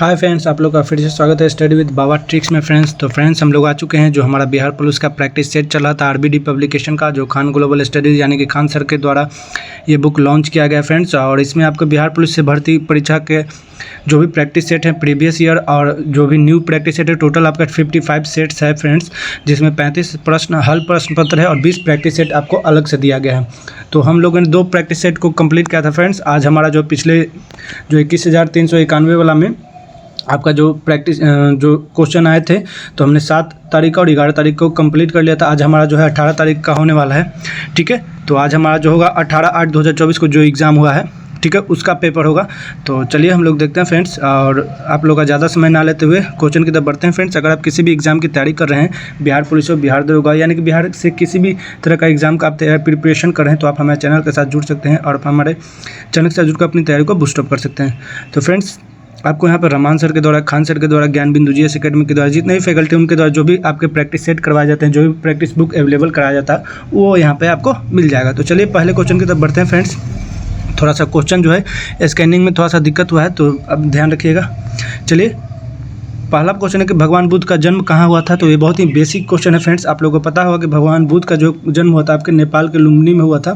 Hi friends, आप लोग का फिर से स्वागत है स्टडी विद बाबा ट्रिक्स में। फ्रेंड्स हम लोग आ चुके हैं जो हमारा बिहार पुलिस का प्रैक्टिस सेट चल रहा था आरबीडी पब्लिकेशन का, जो खान ग्लोबल स्टडीज़ यानी कि खान सर के द्वारा ये बुक लॉन्च किया गया फ्रेंड्स। और इसमें आपको बिहार पुलिस से भर्ती परीक्षा के जो भी प्रैक्टिस सेट है प्रीवियस ईयर और जो भी न्यू प्रैक्टिस सेट है, टोटल आपका 55 सेट्स है फ्रेंड्स, जिसमें 35 प्रश्न हल प्रश्न पत्र है और 20 प्रैक्टिस सेट आपको अलग से दिया गया है। तो हम लोगों ने 2 प्रैक्टिस सेट को कंप्लीट किया था फ्रेंड्स। आज हमारा जो पिछले जो 21,391 वाला में आपका जो प्रैक्टिस जो क्वेश्चन आए थे, तो हमने 7 तारीख और 11 तारीख को कंप्लीट कर लिया था। आज हमारा जो है 18 तारीख का होने वाला है, ठीक है। तो आज हमारा जो होगा 18/8/2024 को जो एग्ज़ाम हुआ है, ठीक है, उसका पेपर होगा। तो चलिए हम लोग देखते हैं फ्रेंड्स, और आप लोग का ज़्यादा समय ना लेते हुए क्वेश्चन की तरफ बढ़ते हैं फ्रेंड्स। अगर आप किसी भी एग्ज़ाम की तैयारी कर रहे हैं, बिहार पुलिस हो, बिहार दरोगा, यानी कि बिहार से किसी भी तरह का एग्ज़ाम का आप प्रिपरेशन कर रहे हैं, तो आप हमारे चैनल के साथ जुड़ सकते हैं और हमारे चैनल के साथ जुड़कर अपनी तैयारी को बूस्टअप कर सकते हैं। तो फ्रेंड्स आपको यहाँ पर रमान सर के द्वारा, खान सर के द्वारा, ज्ञान बिंदु जीएस एकेडमी के द्वारा, जितने भी फैकल्टी उनके द्वारा जो भी आपके प्रैक्टिस सेट करवाए जाते हैं, जो भी प्रैक्टिस बुक अवेलेबल कराया जाता है, वो यहाँ पे आपको मिल जाएगा। तो चलिए पहले क्वेश्चन की तरफ बढ़ते हैं फ्रेंड्स। थोड़ा सा क्वेश्चन जो है स्कैनिंग में थोड़ा सा दिक्कत हुआ है, तो अब ध्यान रखिएगा। चलिए पहला क्वेश्चन है कि भगवान बुद्ध का जन्म कहाँ हुआ था। तो ये बहुत ही बेसिक क्वेश्चन है फ्रेंड्स। आप लोगों को पता होगा कि भगवान बुद्ध का जो जन्म हुआ था आपके नेपाल के लुम्बिनी में हुआ था,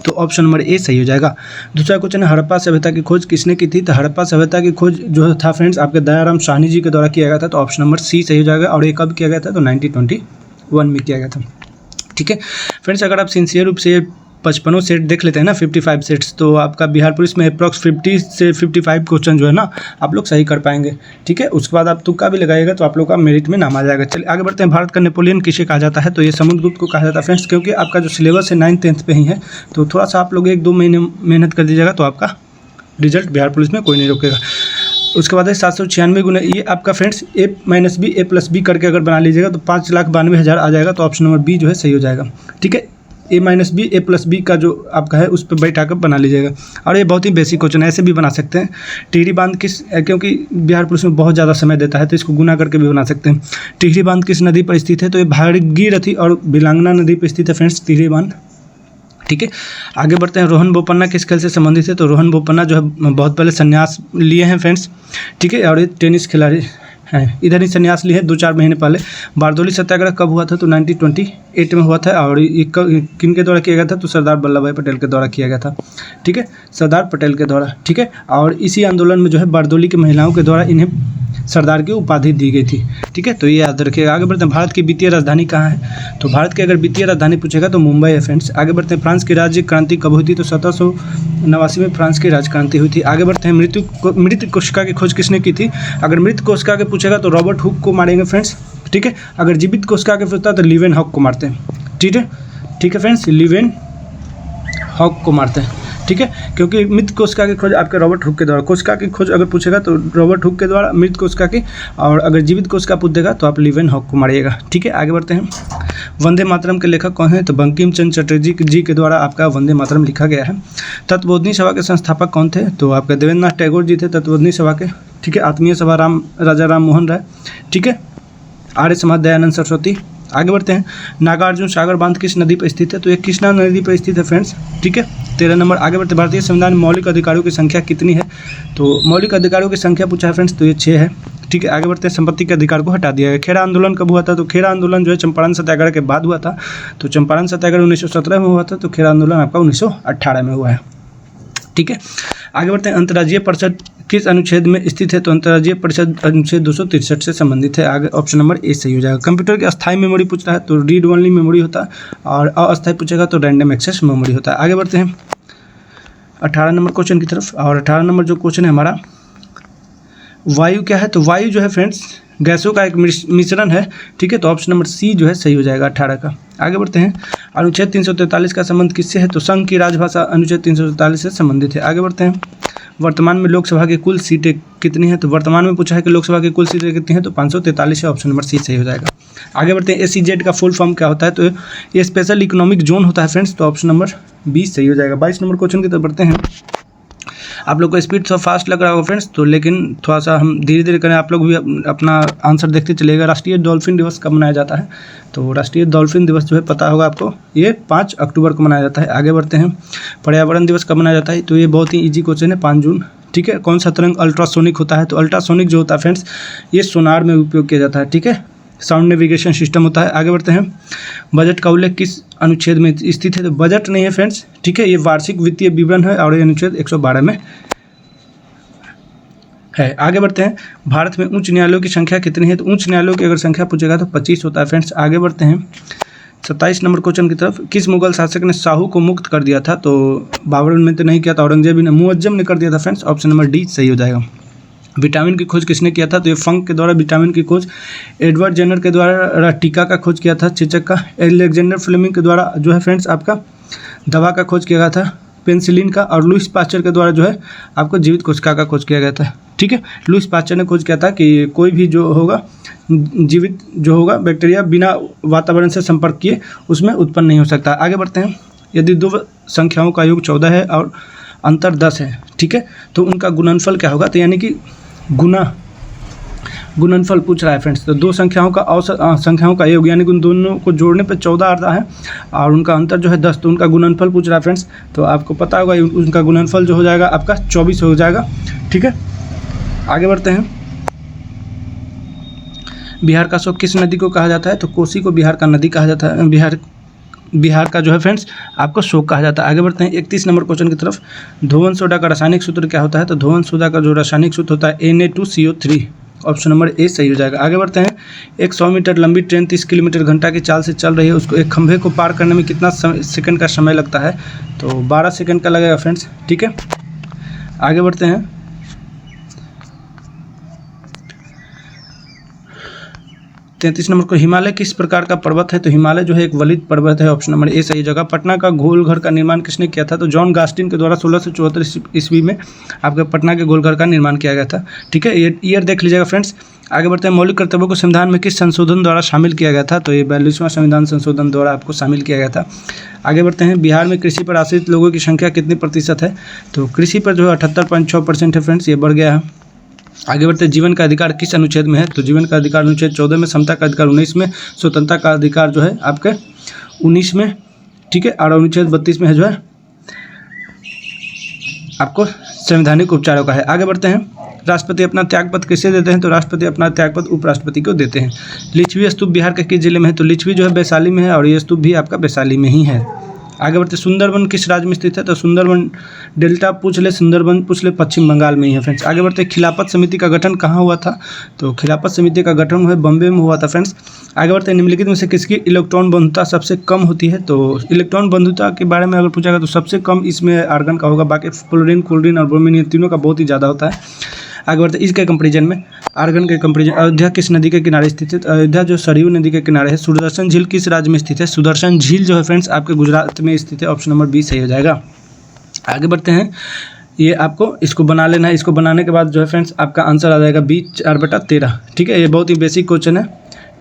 तो ऑप्शन नंबर ए सही हो जाएगा। दूसरा क्वेश्चन है हड़प्पा सभ्यता की खोज किसने की थी। तो हड़प्पा सभ्यता की खोज जो था फ्रेंड्स आपके दयाराम साहनी जी के द्वारा किया गया था, तो ऑप्शन नंबर सी सही हो जाएगा। और ये कब किया गया था, तो 1921 में किया गया था, ठीक है फ्रेंड्स। अगर आप सिंसियर रूप से 55 सेट देख लेते हैं ना, 55 सेट्स, तो आपका बिहार पुलिस में अप्रॉक्स 50 से 55 क्वेश्चन जो है ना आप लोग सही कर पाएंगे, ठीक है। उसके बाद आप तुक्का भी लगाइएगा तो आप लोग का मेरिट में नाम आ जाएगा। चलिए आगे बढ़ते हैं। भारत का नेपोलियन किसे कहा जाता है। तो ये समुद्रगुप्त को कहा जाता है फ्रेंड्स, क्योंकि आपका जो सिलेबस है 9th 10th पे ही है, तो थोड़ा सा आप लोग 1-2 महीने मेहनत कर दीजिएगा तो आपका रिजल्ट बिहार पुलिस में कोई नहीं रोकेगा। उसके बाद है 796 गुना, ये आपका फ्रेंड्स A-B A+B करके अगर बना लीजिएगा तो 5,92,000 आ जाएगा, तो ऑप्शन नंबर बी जो है सही हो जाएगा, ठीक है। A-B A+B का जो आपका है उस पर बैठा कर बना लीजिएगा। और ये बहुत ही बेसिक क्वेश्चन है, ऐसे भी बना सकते हैं। टिहरी बांध किस, क्योंकि बिहार पुलिस में बहुत ज़्यादा समय देता है तो इसको गुना करके भी बना सकते हैं। टिहरी बांध किस नदी पर स्थित है। तो ये भागीरथी और बिलांगना नदी पर स्थित है फ्रेंड्स टिहरी बांध, ठीक है। आगे बढ़ते हैं। रोहन बोपन्ना किस खेल से संबंधित है। तो रोहन बोपन्ना जो है बहुत पहले संन्यास लिए हैं फ्रेंड्स, ठीक है, और ये टेनिस खिलाड़ी हैं, इधर ही संन्यास लिए हैं 2-4 महीने पहले। बारदोली सत्याग्रह कब हुआ था। तो 1928 में हुआ था, और ये किन के द्वारा किया गया था। तो सरदार वल्लभ भाई पटेल के द्वारा किया गया था, ठीक है, सरदार पटेल के द्वारा, ठीक है। और इसी आंदोलन में जो है बारदोली की महिलाओं के द्वारा इन्हें सरदार की उपाधि दी गई थी, ठीक है। तो ये याद रखिएगा। आगे बढ़ते हैं। भारत की वित्तीय राजधानी कहाँ है। तो भारत की अगर वित्तीय राजधानी पूछेगा तो मुंबई है फ्रेंड्स। आगे बढ़ते हैं। फ्रांस की राज्य क्रांति कब हुई थी। तो 1789 में फ्रांस की राज क्रांति हुई थी। आगे बढ़ते हैं। मृत कोशिका की खोज किसने की थी। अगर मृत कोशिका के पूछेगा तो रॉबर्ट हुक को मारेंगे फ्रेंड्स, ठीक है। अगर जीवित कोशिका के पूछता तो लीवेन हॉक को मारते हैं, ठीक है फ्रेंड्स, लीवेन हॉक को मारते हैं, ठीक है। क्योंकि मृत कोशिका की खोज आपके रॉबर्ट हुक के द्वारा, कोशिका की खोज अगर पूछेगा तो रॉबर्ट हुक के द्वारा मृत कोशिका की, और अगर जीवित कोशिका पूछेगा तो आप लीवेन हॉक को मारिएगा, ठीक है। आगे बढ़ते हैं। वंदे मातरम के लेखक कौन है। तो बंकिम चंद्र चटर्जी जी के द्वारा आपका वंदे मातरम लिखा गया है। तत्वबोधिनी सभा के संस्थापक कौन थे। तो आपके देवेंद्रनाथ टैगोर जी थे तत्वबोधिनी सभा के, ठीक है। आत्मीय सभा राजा राम मोहन राय, ठीक है। आर्य समाज दयानंद सरस्वती। आगे बढ़ते हैं। नागार्जुन सागर बांध किस नदी पर स्थित है। तो ये कृष्णा नदी पर स्थित है फ्रेंड्स, ठीक है। 13 नंबर। आगे बढ़ते हैं। भारतीय संविधान में मौलिक अधिकारों की संख्या कितनी है। तो मौलिक अधिकारों की संख्या पूछा है फ्रेंड्स, तो ये 6 है, ठीक है। आगे बढ़ते हैं। संपत्ति के अधिकार को हटा दिया गया। खेड़ा आंदोलन कब हुआ था। तो खेड़ा आंदोलन जो है चंपारण सत्याग्रह के बाद हुआ था। तो चंपारण सत्याग्रह 1917 में हुआ था, तो खेड़ा आंदोलन आपका 1918 में हुआ है, ठीक है। आगे बढ़ते हैं। अंतर्राज्यीय परिषद किस अनुच्छेद में स्थित है। तो अंतर्राज्यीय परिषद अनुच्छेद 263 से संबंधित है। आगे ऑप्शन नंबर ए सही हो जाएगा। कंप्यूटर की अस्थायी मेमोरी पूछ रहा है तो रीड ओनली मेमोरी होता है, और अस्थायी पूछेगा तो रैंडम एक्सेस मेमोरी होता है। आगे बढ़ते हैं 18 नंबर क्वेश्चन की तरफ। और 18 नंबर जो क्वेश्चन है हमारा, वायु क्या है। तो वायु जो है फ्रेंड्स गैसों का एक मिश्रण है, ठीक है। तो ऑप्शन नंबर सी जो है सही हो जाएगा 18 का। आगे बढ़ते हैं। अनुच्छेद 343 का संबंध किससे है। तो संघ की राजभाषा अनुच्छेद 343 से संबंधित है। आगे बढ़ते हैं। वर्तमान में लोकसभा की कुल सीटें कितनी हैं। तो वर्तमान में पूछा है कि लोकसभा की कुल सीटें कितनी हैं। तो 543 है, ऑप्शन नंबर सी सही हो जाएगा। आगे बढ़ते हैं। SEZ का फुल फॉर्म क्या होता है। तो ये स्पेशल इकोनॉमिक जोन होता है फ्रेंड्स, तो ऑप्शन नंबर 20 सही हो जाएगा। 22 नंबर क्वेश्चन की तरफ बढ़ते हैं। आप लोग को स्पीड थोड़ा फास्ट लग रहा होगा फ्रेंड्स, तो लेकिन थोड़ा सा हम धीरे धीरे करें, आप लोग भी अपना आंसर देखते चलिएगा। राष्ट्रीय डॉल्फिन दिवस कब मनाया जाता है। तो राष्ट्रीय डॉल्फिन दिवस जो है पता होगा आपको, ये 5 अक्टूबर को मनाया जाता है। आगे बढ़ते हैं। पर्यावरण दिवस कब मनाया जाता है। तो ये बहुत ही ईजी क्वेश्चन है, 5 जून ठीक है। कौन सा तरंग अल्ट्रासोनिक होता है? तो अल्ट्रासोनिक जो होता है फ्रेंड्स, ये सोनार में उपयोग किया जाता है, ठीक है। साउंड नेविगेशन सिस्टम होता है। आगे बढ़ते हैं। बजट का उल्लेख किस अनुच्छेद में स्थित है? तो बजट नहीं है फ्रेंड्स, ठीक है, ये वार्षिक वित्तीय विवरण है और ये अनुच्छेद 112 में है। आगे बढ़ते हैं। भारत में उच्च न्यायालयों की संख्या कितनी है? तो उच्च न्यायालयों की अगर संख्या पूछेगा तो 25 होता है फ्रेंड्स। आगे बढ़ते हैं 27 नंबर क्वेश्चन की तरफ। किस मुगल शासक ने शाहू को मुक्त कर दिया था? तो बाबर ने तो नहीं किया था, औरंगजेब ने, मुअज्जम ने कर दिया था फ्रेंड्स। ऑप्शन नंबर डी सही हो जाएगा। विटामिन की खोज किसने किया था? तो ये फंक के द्वारा विटामिन की खोज एडवर्ड जेनर के द्वारा टीका का खोज किया था, चेचक का। अलेक्जेंडर फ्लेमिंग के द्वारा जो है फ्रेंड्स आपका दवा का खोज किया गया था, पेनिसिलिन का। और लुईस पास्चर के द्वारा जो है आपको जीवित कोशिका का खोज किया गया था, ठीक है। लुईस पास्चर ने खोज किया था कि कोई भी जो होगा जीवित जो होगा बैक्टीरिया बिना वातावरण से संपर्क किए उसमें उत्पन्न नहीं हो सकता। आगे बढ़ते हैं। यदि दो संख्याओं का योग 14 है और अंतर 10 है, ठीक है, तो उनका गुणनफल क्या होगा? तो यानी कि गुणनफल पूछ रहा है फ्रेंड्स। तो दो संख्याओं का संख्याओं का योग यानी कि उन दोनों को जोड़ने पे 14 आता है और उनका अंतर जो है 10, तो उनका गुणनफल पूछ रहा है फ्रेंड्स। तो आपको पता होगा उनका गुणनफल जो हो जाएगा आपका 24 हो जाएगा, ठीक है। आगे बढ़ते हैं। बिहार का शोक किस नदी को कहा जाता है? तो कोसी को बिहार का नदी कहा जाता है। बिहार का जो है फ्रेंड्स आपको शोक कहा जाता है। आगे बढ़ते हैं 31 नंबर क्वेश्चन की तरफ। धोवन सोडा का रासायनिक सूत्र क्या होता है? तो धोवन सोडा का जो रासायनिक सूत्र होता है Na2CO3। ऑप्शन नंबर ए सही हो जाएगा। आगे बढ़ते हैं। एक 100 मीटर लंबी ट्रेन 30 किलोमीटर घंटा की चाल से चल रही है, उसको एक खंभे को पार करने में कितना सेकंड का समय लगता है? तो 12 सेकंड का लगेगा फ्रेंड्स, ठीक है। आगे बढ़ते हैं। 33 नंबर को हिमालय किस प्रकार का पर्वत है? तो हिमालय जो है एक वलित पर्वत है। ऑप्शन नंबर ए सही जगह। पटना का गोलघर का निर्माण किसने किया था? तो जॉन गास्टिन के द्वारा 1674 ईस्वी में आपके पटना के गोलघर का निर्माण किया गया था, ठीक है। ये ईयर देख लीजिएगा फ्रेंड्स। आगे बढ़ते हैं। मौलिक कर्तव्यों को संविधान में किस संशोधन द्वारा शामिल किया गया था? तो ये 42वां संविधान संशोधन द्वारा आपको शामिल किया गया था। आगे बढ़ते हैं। बिहार में कृषि पर आश्रित लोगों की संख्या कितनी प्रतिशत है? तो कृषि पर जो है 78.6% है फ्रेंड्स, ये बढ़ गया है। आगे बढ़ते हैं। जीवन का अधिकार किस अनुच्छेद में है? तो जीवन का अधिकार अनुच्छेद 14 में, समता का अधिकार 19 में, स्वतंत्रता का अधिकार जो है आपके 19 में, ठीक है। और अनुच्छेद 32 में है जो है आपको संवैधानिक उपचारों का है। आगे बढ़ते हैं। राष्ट्रपति अपना त्यागपत्र किसे देते हैं? तो राष्ट्रपति अपना त्यागपत्र उपराष्ट्रपति को देते हैं। लिच्छवी स्तूप बिहार के किस जिले में है? तो लिच्छवी जो है वैशाली में है और ये स्तूप भी आपका वैशाली में ही है। आगे बढ़ते। सुंदरबन किस राज्य में स्थित है? तो सुंदरबन डेल्टा पूछ ले, सुंदरबन पूछ ले, पश्चिम बंगाल में ही है फ्रेंड्स। आगे बढ़ते। खिलाफत समिति का गठन कहाँ हुआ था? तो खिलाफत समिति का गठन है बम्बे में हुआ था फ्रेंड्स। आगे बढ़ते। निम्नलिखित में से किसकी इलेक्ट्रॉन बंधुता सबसे कम होती है? तो इलेक्ट्रॉन बंधुता के बारे में अगर पूछा गया तो सबसे कम इसमें आर्गन का होगा, बाकी फ्लोरीन, क्लोरीन और ब्रोमीन तीनों का बहुत ही ज़्यादा होता है। आगे बढ़ते। इसके कंपेरिजन में आर्गन के कंपेरिजन। अयोध्या किस नदी के किनारे स्थित है? अयोध्या जो सरयू नदी के किनारे है। सुदर्शन झील किस राज्य में स्थित है? सुदर्शन झील जो है फ्रेंड्स आपके गुजरात में स्थित है। ऑप्शन नंबर बी सही हो जाएगा। आगे बढ़ते हैं। ये आपको इसको बना लेना है। इसको बनाने के बाद जो है फ्रेंड्स आपका आंसर आ जाएगा बी 4/13, ठीक है। ये बहुत ही बेसिक क्वेश्चन है,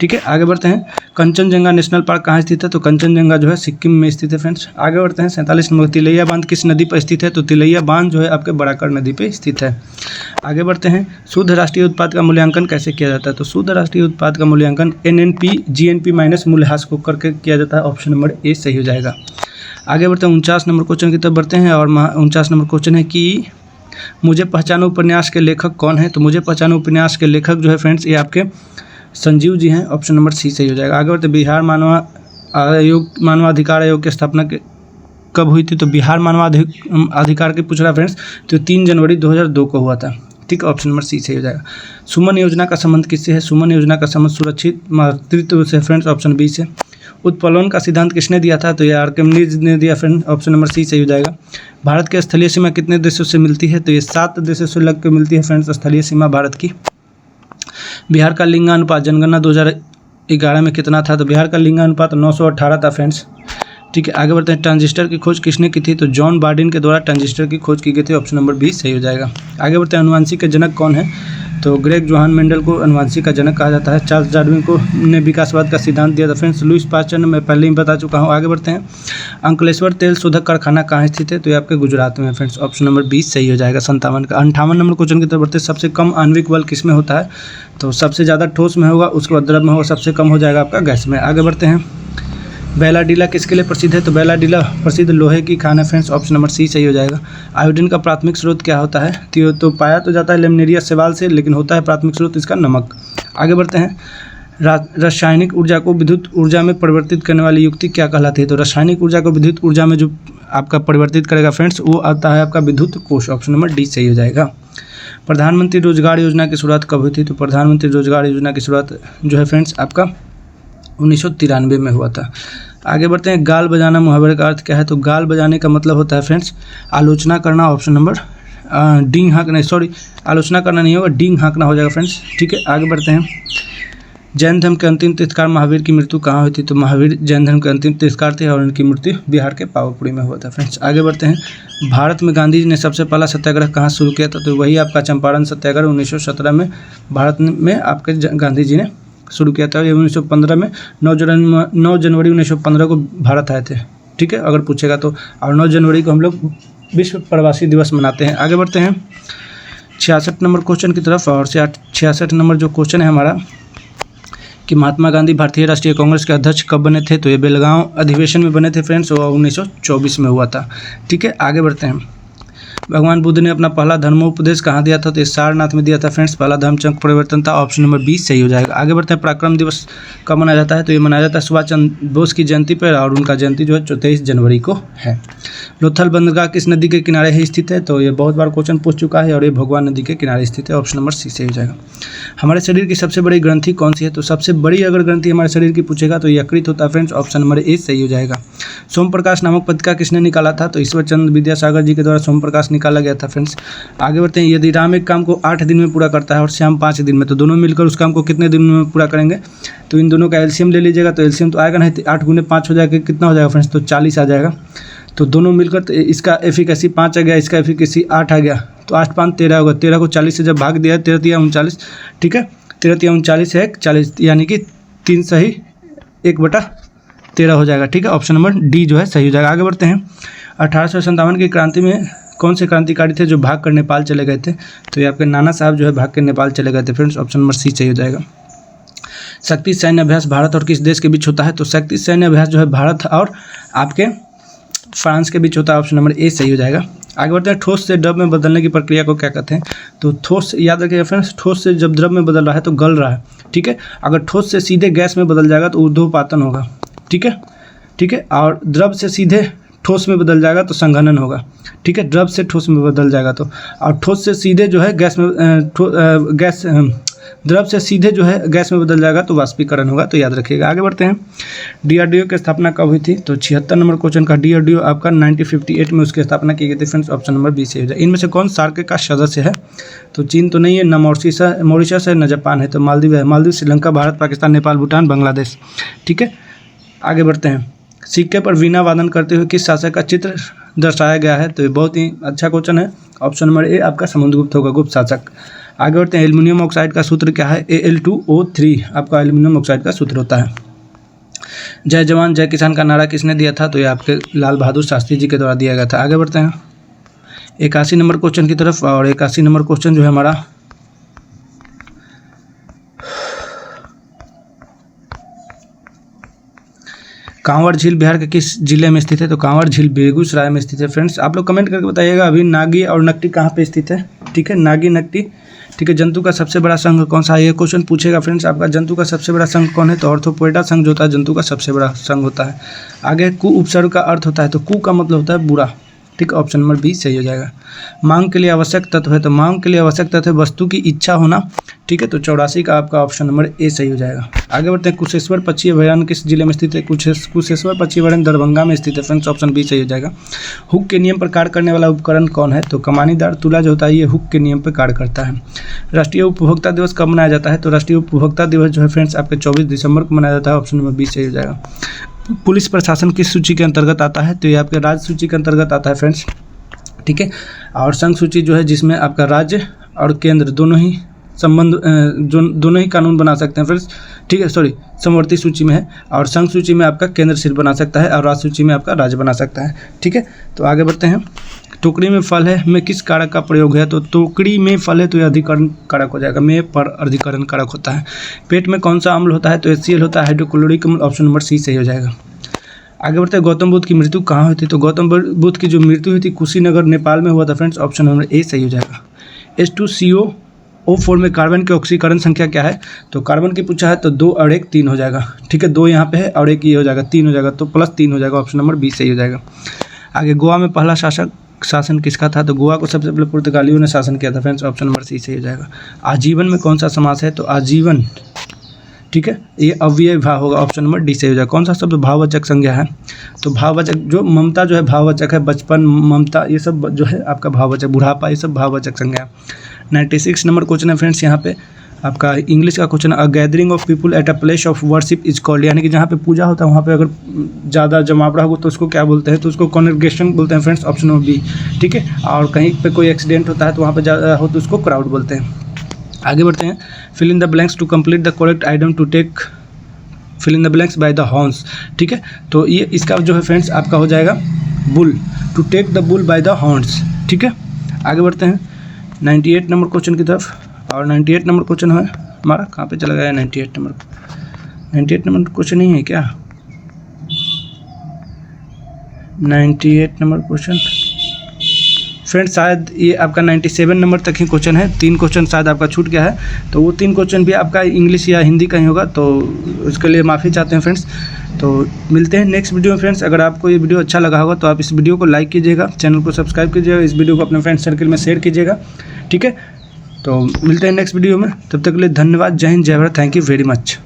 ठीक है। आगे बढ़ते हैं। कंचनजंगा नेशनल पार्क कहाँ स्थित है? तो कंचनजंगा जो है सिक्किम में स्थित है फ्रेंड्स। आगे बढ़ते हैं। 47 नंबर। तिलैया बांध किस नदी पर स्थित है? तो तिलैया बांध जो है आपके बराकर नदी पे स्थित है। आगे बढ़ते हैं। शुद्ध राष्ट्रीय उत्पाद का मूल्यांकन कैसे किया जाता है? तो शुद्ध राष्ट्रीय उत्पाद का मूल्यांकन NNP GNP माइनस मूल्यह्रास को करके किया जाता है। ऑप्शन नंबर ए सही हो जाएगा। आगे बढ़ते हैं। 49 नंबर क्वेश्चन की तरफ बढ़ते हैं और 49 नंबर क्वेश्चन है कि मुझे पहचानो उपन्यास के लेखक कौन है? तो मुझे पहचानो उपन्यास के लेखक जो है फ्रेंड्स ये आपके संजीव जी हैं। ऑप्शन नंबर सी सही हो जाएगा। आगे बढ़ते। बिहार मानवाधिकार आयोग की स्थापना कब हुई थी? तो बिहार मानवाधिकार की पूछ रहा है फ्रेंड्स, तो 3 जनवरी 2002 को हुआ था, ठीक है। ऑप्शन नंबर सी सही हो जाएगा। सुमन योजना का संबंध किससे है? सुमन योजना का संबंध सुरक्षित मातृत्व से फ्रेंड्स। ऑप्शन बी से। उत्प्लवन का सिद्धांत किसने दिया था? तो ये आर्किमिडीज ने दिया फ्रेंड। ऑप्शन नंबर सी सही हो जाएगा। भारत की स्थलीय सीमा कितने देशों से मिलती है? तो ये 7 देशों से लग के मिलती है फ्रेंड्स स्थलीय सीमा भारत की। बिहार का लिंगानुपात जनगणना 2011 में कितना था? तो बिहार का लिंगानुपात 918 था फ्रेंड्स, ठीक है। आगे बढ़ते हैं। ट्रांजिस्टर की खोज किसने की थी? तो जॉन बार्डिन के द्वारा ट्रांजिस्टर की खोज की गई थी। ऑप्शन नंबर बी सही हो जाएगा। आगे बढ़ते हैं। अनुवांशिक के जनक कौन है? तो ग्रेग जोहान मेंडल को अनुवांशिक का जनक कहा जाता है। चार्ल्स डार्विन को ने विकासवाद का सिद्धांत दिया था फ्रेंड्स। लुईस पास्चर ने मैं पहले ही बता चुका हूँ। आगे बढ़ते हैं। अंकलेश्वर तेल शोधक कारखाना कहाँ स्थित है? तो ये आपके गुजरात में है फ्रेंड्स। ऑप्शन नंबर 20 सही हो जाएगा। 57 का 58 नंबर क्वेश्चन की तरफ बढ़ते हैं। सबसे कम आणविक बल किस में होता है? तो सबसे ज़्यादा ठोस में होगा, उसके बाद द्रव में होगा, सबसे कम हो जाएगा आपका गैस में। आगे बढ़ते हैं। बैलाडीला किसके लिए प्रसिद्ध है? तो बैलाडीला प्रसिद्ध लोहे की खान है फ्रेंड्स, ऑप्शन नंबर सी सही हो जाएगा। आयोडीन का प्राथमिक स्रोत क्या होता है? तो पाया तो जाता है लेमनेरिया शैवाल से, लेकिन होता है प्राथमिक स्रोत इसका नमक। आगे बढ़ते हैं। रासायनिक ऊर्जा को विद्युत ऊर्जा में परिवर्तित करने वाली युक्ति क्या कहलाती है? तो रासायनिक ऊर्जा को विद्युत ऊर्जा में जो आपका परिवर्तित करेगा फ्रेंड्स, वो आता है आपका विद्युत कोष, ऑप्शन नंबर डी सही हो जाएगा। प्रधानमंत्री रोजगार योजना की शुरुआत कब हुई थी? तो प्रधानमंत्री रोजगार योजना की शुरुआत जो है फ्रेंड्स आपका 1993 में हुआ था। आगे बढ़ते हैं। गाल बजाना मुहावरे का अर्थ क्या है? तो गाल बजाने का मतलब होता है फ्रेंड्स आलोचना करना, ऑप्शन नंबर डींग हाँकना, सॉरी आलोचना करना नहीं होगा, डींग हाँकना हो जाएगा फ्रेंड्स। ठीक है, आगे बढ़ते हैं। जैन धर्म के अंतिम तीर्थकार महावीर की मृत्यु कहाँ हुई थी? तो महावीर जैन धर्म के अंतिम तीर्थकार थे और उनकी मृत्यु बिहार के पावापुरी में हुआ था फ्रेंड्स। आगे बढ़ते हैं। भारत में गांधी जी ने सबसे पहला सत्याग्रह कहाँ शुरू किया था? तो वही आपका चंपारण सत्याग्रह 1917 में भारत में आपके गांधी जी ने शुरू किया था। ये 1915 में 9 जनवरी 1915 को भारत आए थे। ठीक है, अगर पूछेगा तो। और 9 जनवरी को हम लोग विश्व प्रवासी दिवस मनाते हैं। आगे बढ़ते हैं 66 नंबर क्वेश्चन की तरफ। और 66 नंबर जो क्वेश्चन है हमारा कि महात्मा गांधी भारतीय राष्ट्रीय कांग्रेस के अध्यक्ष कब बने थे? तो ये बेलगांव अधिवेशन में बने थे फ्रेंड्स, वो 1924 में हुआ था। ठीक है, आगे बढ़ते हैं। भगवान बुद्ध ने अपना पहला धर्मोपदेश कहाँ दिया था? तो ये सारनाथ में दिया था फ्रेंड्स। पहला धर्मचक्र परिवर्तन था, ऑप्शन नंबर 20 सही हो जाएगा। आगे बढ़ते हैं। पराक्रम दिवस कब मनाया जाता है? तो ये मनाया जाता है सुभाष चंद्र बोस की जयंती पर, और उनका जयंती जो है 23 जनवरी को है। लोथल बंदरगाह किस नदी के किनारे ही स्थित है? तो ये बहुत बार क्वेश्चन पूछ चुका है और ये भगवान नदी के किनारे स्थित है, ऑप्शन नंबर सी सही हो जाएगा। हमारे शरीर की सबसे बड़ी ग्रंथि कौन सी है? तो सबसे बड़ी अगर ग्रंथि हमारे शरीर की पूछेगा तो यकृत होता है फ्रेंड्स, ऑप्शन नंबर ए सही हो जाएगा। सोम प्रकाश नामक पत्रिका किसने निकाला था? तो ईश्वर चंद्र विद्यासागर जी के द्वारा सोम प्रकाश निकाला गया था फ्रेंड्स। आगे बढ़ते हैं। यदि राम एक काम को 8 दिन में पूरा करता है और श्याम 5 दिन में, तो दोनों मिलकर उस काम को कितने दिन में पूरा करेंगे? तो इन दोनों का एलसीएम ले लीजिएगा, तो एलसीएम तो आएगा नहीं, 8 गुने 5 हो जाएगा, कितना हो जाएगा फ्रेंड्स? तो 40 आ जाएगा। तो दोनों मिलकर, तो इसका एफिकेसी 5 आ गया, इसका एफिकेसी 8 आ गया, तो 8 5 13 होगा। 13 को 40 से जब भाग दिया है, 13 तिया 39। ठीक है, 13 तिया 39 है 40, यानी कि 3 सही 1/13 हो जाएगा। ठीक है, ऑप्शन नंबर डी जो है सही हो जाएगा। आगे बढ़ते हैं। 1857 की क्रांति में कौन से क्रांतिकारी थे जो भाग कर नेपाल चले गए थे? तो ये आपके नाना साहब जो है भाग के नेपाल चले गए थे फ्रेंड्स, ऑप्शन नंबर सी सही हो जाएगा। शक्ति सैन्य अभ्यास भारत और किस देश के बीच होता है? तो शक्ति सैन्य अभ्यास जो है भारत और आपके फ्रांस के बीच होता है, ऑप्शन नंबर ए सही हो जाएगा। आगे बढ़ते हैं। ठोस से द्रव में बदलने की प्रक्रिया को क्या कहते हैं? तो ठोस, याद रखिएगा फ्रेंड्स, ठोस से जब द्रव में बदल रहा है तो गल रहा है। ठीक है, अगर ठोस से सीधे गैस में बदल जाएगा तो ऊर्ध्वपातन होगा। ठीक है, और द्रव से सीधे ठोस में बदल जाएगा तो संघनन होगा। ठीक है, द्रव से ठोस में बदल जाएगा तो, और ठोस से सीधे जो है गैस में द्रव से सीधे जो है गैस में बदल जाएगा तो वाष्पीकरण होगा, तो याद रखिएगा। आगे बढ़ते हैं। डीआरडीओ की स्थापना कब हुई थी? तो 76 नंबर क्वेश्चन का डीआरडीओ आपका 1958 में उसकी स्थापना की गई थी फ्रेंड्स, ऑप्शन नंबर बी से हो जाए। इनमें से कौन सार्क का सदस्य है? तो चीन तो नहीं है, न मॉरिशस है, न जापान है, तो मालदीव है। मालदीव, श्रीलंका, भारत, पाकिस्तान, नेपाल, भूटान, बांग्लादेश। ठीक है, आगे बढ़ते हैं। सिक्के पर वीणा वादन करते हुए किस शासक का चित्र दर्शाया गया है? तो ये बहुत ही अच्छा क्वेश्चन है, ऑप्शन नंबर ए आपका समुद्रगुप्त होगा, गुप्त शासक। आगे बढ़ते हैं। एल्युमिनियम ऑक्साइड का सूत्र क्या है? Al2O3 आपका एल्युमिनियम ऑक्साइड का सूत्र होता है। जय जवान जय किसान का नारा किसने दिया था? तो ये आपके लाल बहादुर शास्त्री जी के द्वारा दिया गया था। आगे बढ़ते हैं 81 नंबर क्वेश्चन की तरफ। और 81 नंबर क्वेश्चन जो है हमारा कांवड़ झील बिहार के किस जिले में स्थित है? तो कांवड़ झील बेगूसराय में स्थित है फ्रेंड्स। आप लोग कमेंट करके बताइएगा अभी नागी और नकटी कहाँ पे स्थित है। ठीक है, नागी नकटी। ठीक है, जंतु का सबसे बड़ा संघ कौन सा है? ये क्वेश्चन पूछेगा फ्रेंड्स आपका। जंतु का सबसे बड़ा संघ कौन है? तो ऑर्थोपोइडा संघ जो होता है जंतु का सबसे बड़ा संघ होता है। आगे कु उपसर्ग का अर्थ होता है, तो कु का मतलब होता है बुरा। ठीक, ऑप्शन नंबर बी सही हो जाएगा। मांग के लिए आवश्यक तत्व है, तो मांग के लिए आवश्यक तत्व है वस्तु की इच्छा होना। ठीक है, तो 84 का आपका ऑप्शन नंबर ए सही हो जाएगा। आगे बढ़ते हैं। कुशेश्वर पक्षी अभयारण्य किस जिले में स्थित है? कुशेश्वर पक्षी अभयारण्य दरभंगा में स्थित है फ्रेंड्स, ऑप्शन बी सही हो जाएगा। हुक के नियम पर कार्य करने वाला उपकरण कौन है? तो कमानीदार तुला जो होता है ये हुक के नियम पर कार्य करता है। राष्ट्रीय उपभोक्ता दिवस कब मनाया जाता है? तो राष्ट्रीय उपभोक्ता दिवस जो है फ्रेंड्स आपके 24 दिसंबर को मनाया जाता है, ऑप्शन नंबर बी सही हो जाएगा। पुलिस प्रशासन किस सूची के अंतर्गत आता है? तो ये आपके राज्य सूची के अंतर्गत आता है फ्रेंड्स। ठीक है, और संघ सूची जो है जिसमें आपका राज्य और केंद्र दोनों ही संबंध दोनों ही कानून बना सकते हैं फ्रेंड्स। ठीक है, सॉरी, समवर्ती सूची में है, और संघ सूची में आपका केंद्र सिर्फ बना सकता है और राज्य सूची में आपका राज्य बना सकता है। ठीक है, तो आगे बढ़ते हैं। टोकरी में फल है में किस कारक का प्रयोग है? तो टोकरी में फल है तो यह अधिकरण कारक हो जाएगा, में पर अधिकरण कारक होता है। पेट में कौन सा अम्ल होता है? तो HCl होता है, हाइड्रोक्लोरिक अम्ल, ऑप्शन नंबर सी सही हो जाएगा। आगे बढ़ते हैं, गौतम बुद्ध की मृत्यु कहाँ हुई थी? तो गौतम बुद्ध की जो मृत्यु हुई थी कुशीनगर नेपाल में हुआ था फ्रेंड्स। ऑप्शन नंबर ए सही हो जाएगा। H2CO4 में कार्बन की ऑक्सीकरण संख्या क्या है? तो कार्बन की पूछा है तो 2 और 1 3 हो जाएगा। ठीक है, 2 यहाँ पे है और 1 ये हो जाएगा, 3 हो जाएगा, तो +3 हो जाएगा। ऑप्शन नंबर बी सही हो जाएगा। आगे, गोवा में पहला शासन किसका था? तो गोवा को सबसे पहले पुर्तगालियों ने शासन किया था फ्रेंड्स। ऑप्शन नंबर सी सही हो जाएगा। आजीवन में कौन सा समास है? तो आजीवन, ठीक है, ये अव्यय भाव होगा। ऑप्शन नंबर डी सही हो जाएगा। कौन सा शब्द भाववाचक संज्ञा है? तो भाववाचक, जो ममता जो है भाववाचक है, बचपन, ममता, ये सब जो है आपका भाववाचक, बुढ़ापा, ये सब भाववाचक संज्ञा है। 96 नंबर क्वेश्चन है फ्रेंड्स यहाँ पे आपका इंग्लिश का question. A gathering of people at a place of worship is called, यानी कि जहाँ पे पूजा होता है वहाँ पे अगर ज़्यादा जमावड़ा हो तो उसको क्या बोलते हैं? तो उसको कॉन्ग्रेगेशन बोलते हैं फ्रेंड्स। ऑप्शन नंबर बी, ठीक है। और कहीं पे कोई एक्सीडेंट होता है तो वहाँ पे ज़्यादा हो तो उसको क्राउड बोलते हैं। आगे बढ़ते हैं, fill in the blanks to complete the correct item to take fill in the blanks by the horns, ठीक है। तो ये इसका जो है फ्रेंड्स आपका हो जाएगा bull, to take the bull by the horns, ठीक है। आगे बढ़ते हैं 98 नंबर क्वेश्चन की तरफ। और 98 नंबर क्वेश्चन है हमारा, कहाँ पे चला गया 98 नंबर क्वेश्चन नहीं है क्या? 98 नंबर क्वेश्चन फ्रेंड्स शायद ये आपका 97 नंबर तक ही क्वेश्चन है। 3 क्वेश्चन शायद आपका छूट गया है, तो वो 3 क्वेश्चन भी आपका इंग्लिश या हिंदी का ही होगा, तो उसके लिए माफ़ी चाहते हैं फ्रेंड्स। तो मिलते हैं नेक्स्ट वीडियो में फ्रेंड्स। अगर आपको ये वीडियो अच्छा लगा होगा तो आप इस वीडियो को लाइक कीजिएगा, चैनल को सब्सक्राइब कीजिएगा, इस वीडियो को अपने फ्रेंड सर्कल में शेयर कीजिएगा, ठीक है। तो मिलते हैं नेक्स्ट वीडियो में, तब तक के लिए धन्यवाद। जय हिंद, जय Bharat, thank you very much.